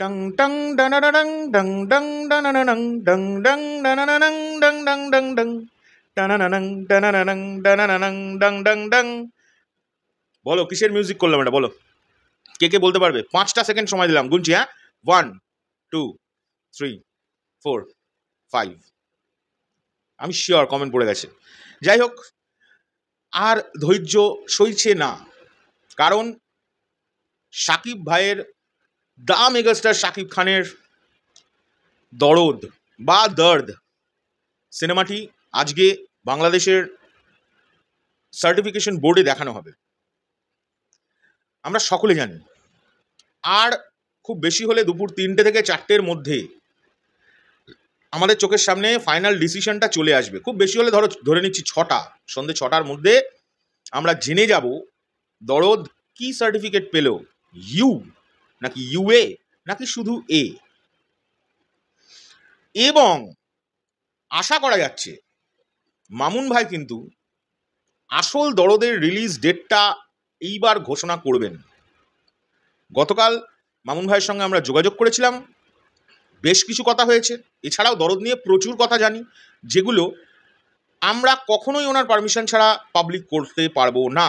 Dang dang dang dang dang dang dang dang dang dang dang dang dang dang dang dang dang dang। বলো কিসের music করলাম এটা, বলো কে কে বলতে পারবে? 5টা সেকেন্ড সময় দিলাম, গুনছি। হ্যাঁ, 1 2 3 4 5। আমি শিওর কমেন্ট পড়ে গেছে। যাই হোক, আর ধৈর্য সইছে না, কারণ শাকিব ভাইয়ের, দা মেগাস্টার শাকিব খানের দরদ বা দর্দ সিনেমাটি আজকে বাংলাদেশের সার্টিফিকেশন বোর্ডে দেখানো হবে। আমরা সকলে জানি, আর খুব বেশি হলে দুপুর 3টে থেকে 4টের মধ্যে আমাদের চোখের সামনে ফাইনাল ডিসিশনটা চলে আসবে। খুব বেশি হলে ধরে নিচ্ছি সন্ধ্যে 6টার মধ্যে আমরা জেনে যাব দরদ কি সার্টিফিকেট পেল, ইউ নাকি ইউএ নাকি শুধু এ। এবং আশা করা যাচ্ছে মামুন ভাই কিন্তু আসল দরদের রিলিজ ডেটটা এইবার ঘোষণা করবেন। গতকাল মামুন ভাইয়ের সঙ্গে আমরা যোগাযোগ করেছিলাম, বেশ কিছু কথা হয়েছে। এছাড়াও দরদ নিয়ে প্রচুর কথা জানি, যেগুলো আমরা কখনোই ওনার পারমিশন ছাড়া পাবলিক করতে পারবো না।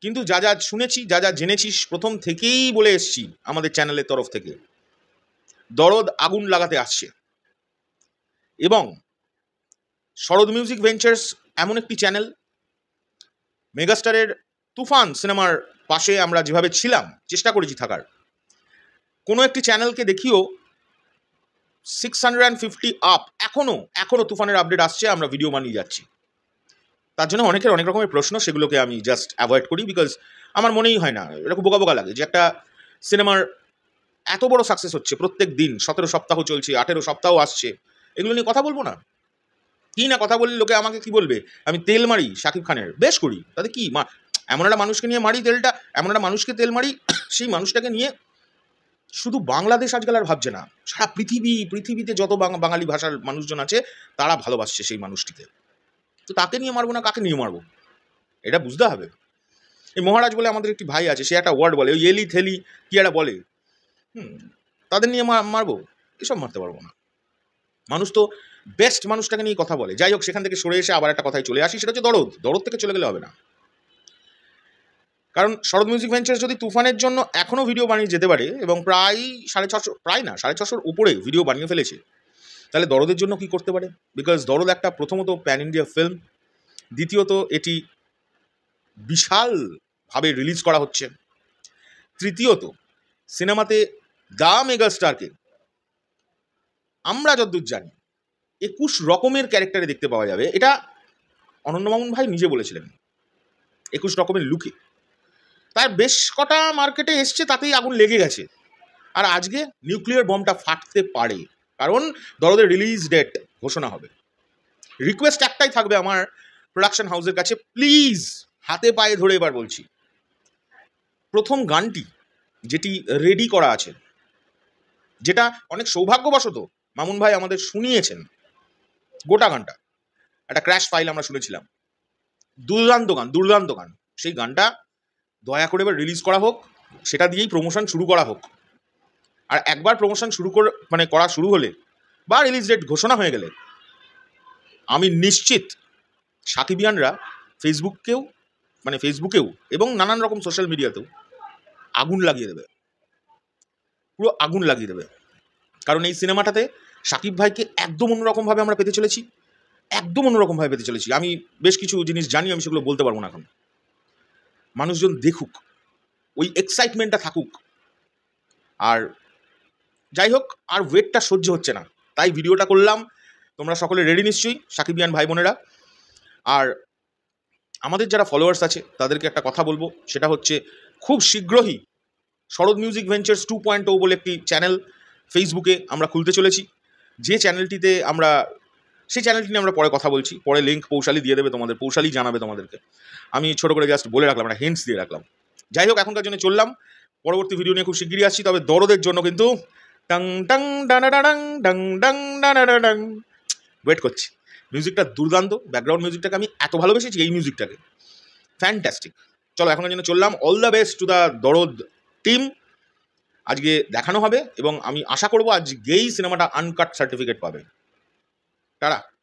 কিন্তু যা যা শুনেছি, যা যা জেনেছি, প্রথম থেকেই বলে এসছি আমাদের চ্যানেলের তরফ থেকে, দরদ আগুন লাগাতে আসছে। এবং শরৎ মিউজিক ভেঞ্চার্স এমন একটি চ্যানেল, মেগাস্টারের তুফান সিনেমার পাশে আমরা যেভাবে ছিলাম, চেষ্টা করেছি থাকার, কোনো একটি চ্যানেলকে দেখিও 650 আপ এখনো তুফানের আপডেট আসছে, আমরা ভিডিও বানিয়ে যাচ্ছি। তার জন্য অনেকের অনেক রকমের প্রশ্ন, সেগুলোকে আমি জাস্ট অ্যাভয়েড করি, বিকজ আমার মনেই হয় না, এরকম বোকা বোকা লাগে যে একটা সিনেমার এত বড় সাকসেস হচ্ছে, প্রত্যেক দিন 17 সপ্তাহ চলছে, 18 সপ্তাহ আসছে, এগুলো নিয়ে কথা বলবো না? কি না কথা বললে লোকে আমাকে কি বলবে? আমি তেল মারি শাকিব খানের, বেশ করি, তাতে কি এমন একটা মানুষকে নিয়ে মারি তেলটা, এমন একটা মানুষকে তেল মারি, সেই মানুষটাকে নিয়ে শুধু বাংলাদেশ আজকাল আর ভাবছে না, সারা পৃথিবীতে যত বাঙালি ভাষার মানুষজন আছে তারা ভালোবাসছে সেই মানুষটিকে। তো তাকে নিয়ে মারবো না, কাকে নিয়ে মারবো? এটা বুঝতে হবে। এই মহারাজ বলে আমাদের একটি ভাই আছে, সে একটা ওয়ার্ড বলে, ওই এলি থেলি কি একটা বলে, তাদের নিয়ে মারবো? এসব মারতে পারবো না। মানুষ তো বেস্ট মানুষটাকে নিয়ে কথা বলে। যাই হোক, সেখান থেকে সরে এসে আবার একটা কথায় চলে আসি, সেটা হচ্ছে দরদ থেকে চলে গেলে হবে না। কারণ শরৎ মিউজিক ভেঞ্চার্স যদি তুফানের জন্য এখনও ভিডিও বানিয়ে যেতে পারে, এবং প্রায় 650 উপরে ভিডিও বানিয়ে ফেলেছে, তাহলে দরদের জন্য কি করতে পারে? বিকজ দরদ একটা, প্রথমত প্যান ইন্ডিয়া ফিল্ম, দ্বিতীয়ত এটি বিশালভাবে রিলিজ করা হচ্ছে, তৃতীয়ত সিনেমাতে দা মেগাস্টারকে আমরা যতদূর জানি 21 রকমের ক্যারেক্টারে দেখতে পাওয়া যাবে। এটা অনন্য মামুন ভাই নিজে বলেছিলেন, 21 রকমের লুকে। তার বেশ কটা মার্কেটে এসছে, তাতেই আগুন লেগে গেছে। আর আজকে নিউক্লিয়ার বমটা ফাটতে পারে, কারণ দরদের রিলিজ ডেট ঘোষণা হবে। রিকোয়েস্ট একটাই থাকবে আমার প্রোডাকশন হাউসের কাছে, প্লিজ হাতে পায়ে ধরে এবার বলছি, প্রথম গানটি যেটি রেডি করা আছে, যেটা অনেক সৌভাগ্যবশত মামুন ভাই আমাদের শুনিয়েছেন, গোটা গানটা একটা ক্র্যাশ ফাইল আমরা শুনেছিলাম, দুর্দান্ত গান। সেই গানটা দয়া করে এবার রিলিজ করা হোক, সেটা দিয়েই প্রমোশন শুরু করা হোক। আর একবার প্রমোশন করা শুরু হলে বা রিলিজ ডেট ঘোষণা হয়ে গেলে, আমি নিশ্চিত সাকিবিয়ানরা ফেসবুকেও এবং নানান রকম সোশ্যাল মিডিয়াতেও আগুন লাগিয়ে দেবে, পুরো আগুন লাগিয়ে দেবে। কারণ এই সিনেমাটাতে সাকিব ভাইকে একদম অন্যরকমভাবে আমরা পেতে চলেছি, আমি বেশ কিছু জিনিস জানি, আমি সেগুলো বলতে পারবো না এখন। মানুষজন দেখুক, ওই এক্সাইটমেন্টটা থাকুক। আর যাই হোক, আর ওয়েটটা সহ্য হচ্ছে না, তাই ভিডিওটা করলাম। তোমরা সকলে রেডি নিশ্চয়ই, সাকিবিয়ান ভাই বোনেরা। আর আমাদের যারা ফলোয়ার্স আছে তাদেরকে একটা কথা বলবো, সেটা হচ্ছে খুব শীঘ্রই শরৎ মিউজিক ভেঞ্চার্স 2.0 বলে একটি চ্যানেল ফেসবুকে আমরা খুলতে চলেছি। সেই চ্যানেলটি নিয়ে আমরা পরে কথা বলছি, পরে লিঙ্ক পৌশালি দিয়ে দেবে তোমাদের, পৌশালি জানাবে তোমাদেরকে। আমি ছোটো করে জাস্ট বলে রাখলাম, একটা হিন্টস দিয়ে রাখলাম। যাই হোক, এখনকার জন্য চললাম, পরবর্তী ভিডিও নিয়ে খুব শিগগিরই আসছি। তবে দরদের জন্য কিন্তু টাং টাং ডানাডাং ডাং ডাং ডানাডাং ওয়েট করছি। মিউজিকটা দুর্দান্ত, ব্যাকগ্রাউন্ড মিউজিকটাকে আমি এত ভালোবেসেছি, এই মিউজিকটাকে ফ্যান্টাস্টিক। চলো, এখনকার জন্য চললাম। All the best to the দরদ টিম। আজকে দেখানো হবে এবং আমি আশা করব আজকেই সিনেমাটা আনকাট সার্টিফিকেট পাবে। টাটা।